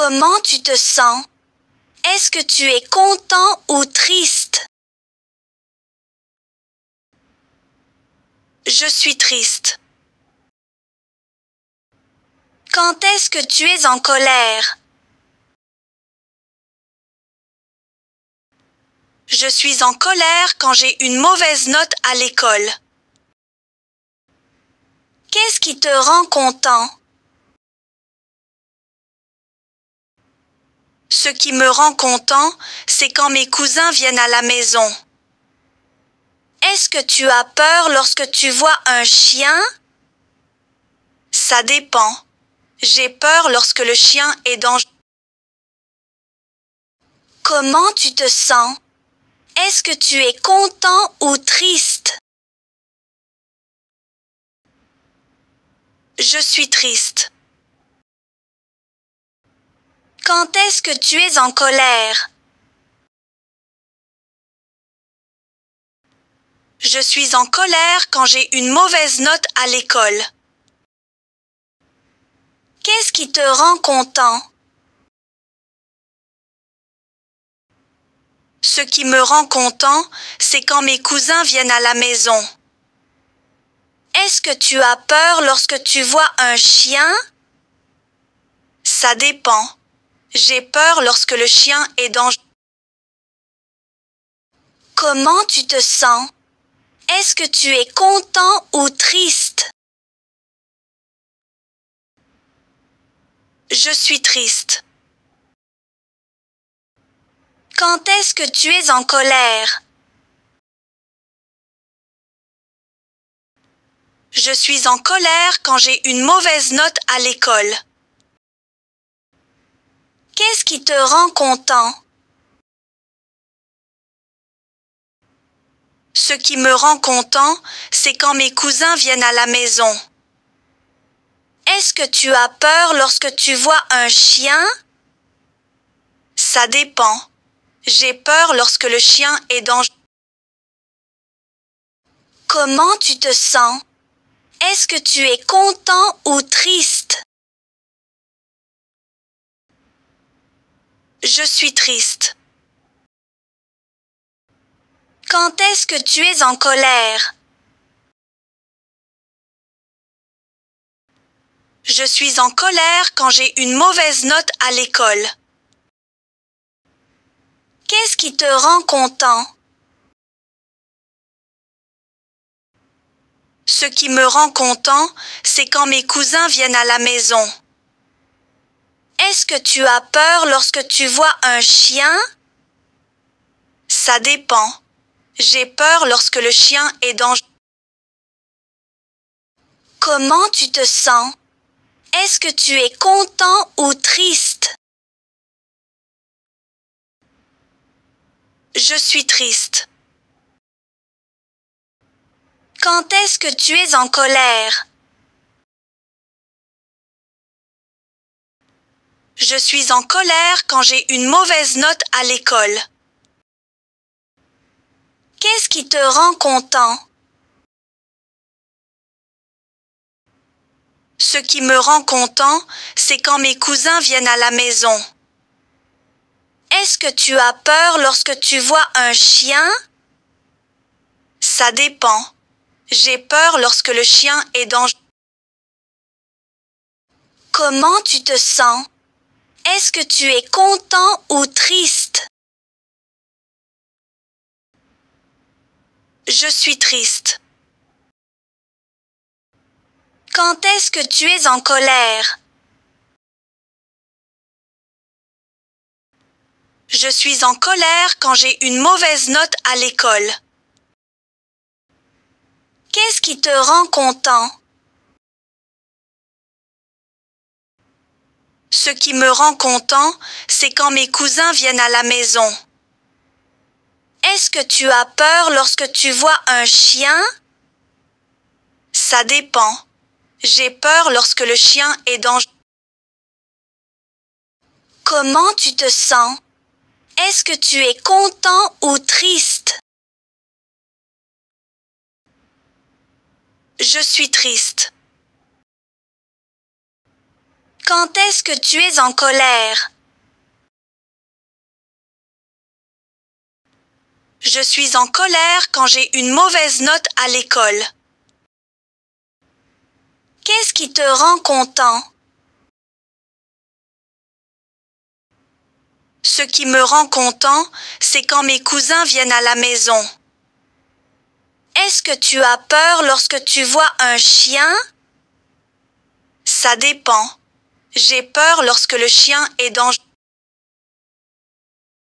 Comment tu te sens? Est-ce que tu es content ou triste? Je suis triste. Quand est-ce que tu es en colère? Je suis en colère quand j'ai une mauvaise note à l'école. Qu'est-ce qui te rend content? Ce qui me rend content, c'est quand mes cousins viennent à la maison. Est-ce que tu as peur lorsque tu vois un chien? Ça dépend. J'ai peur lorsque le chien est dangereux. Comment tu te sens? Est-ce que tu es content ou triste? Je suis triste. Quand est-ce que tu es en colère? Je suis en colère quand j'ai une mauvaise note à l'école. Qu'est-ce qui te rend content? Ce qui me rend content, c'est quand mes cousins viennent à la maison. Est-ce que tu as peur lorsque tu vois un chien? Ça dépend. J'ai peur lorsque le chien est dangereux. Comment tu te sens? Est-ce que tu es content ou triste? Je suis triste. Quand est-ce que tu es en colère? Je suis en colère quand j'ai une mauvaise note à l'école. Qu'est-ce qui te rend content? Ce qui me rend content, c'est quand mes cousins viennent à la maison. Est-ce que tu as peur lorsque tu vois un chien? Ça dépend. J'ai peur lorsque le chien est dangereux. Comment tu te sens? Est-ce que tu es content ou triste? Je suis triste. Quand est-ce que tu es en colère? Je suis en colère quand j'ai une mauvaise note à l'école. Qu'est-ce qui te rend content? Ce qui me rend content, c'est quand mes cousins viennent à la maison. Est-ce que tu as peur lorsque tu vois un chien? Ça dépend. J'ai peur lorsque le chien est dangereux. Comment tu te sens? Est-ce que tu es content ou triste? Je suis triste. Quand est-ce que tu es en colère? Je suis en colère quand j'ai une mauvaise note à l'école. Qu'est-ce qui te rend content? Ce qui me rend content, c'est quand mes cousins viennent à la maison. Est-ce que tu as peur lorsque tu vois un chien? Ça dépend. J'ai peur lorsque le chien est dangereux. Comment tu te sens? Est-ce que tu es content ou triste? Je suis triste. Quand est-ce que tu es en colère? Je suis en colère quand j'ai une mauvaise note à l'école. Qu'est-ce qui te rend content? Ce qui me rend content, c'est quand mes cousins viennent à la maison. Est-ce que tu as peur lorsque tu vois un chien? Ça dépend. J'ai peur lorsque le chien est dangereux. Comment tu te sens? Est-ce que tu es content ou triste? Je suis triste. Quand est-ce que tu es en colère? Je suis en colère quand j'ai une mauvaise note à l'école. Qu'est-ce qui te rend content? Ce qui me rend content, c'est quand mes cousins viennent à la maison. Est-ce que tu as peur lorsque tu vois un chien? Ça dépend. J'ai peur lorsque le chien est dangereux.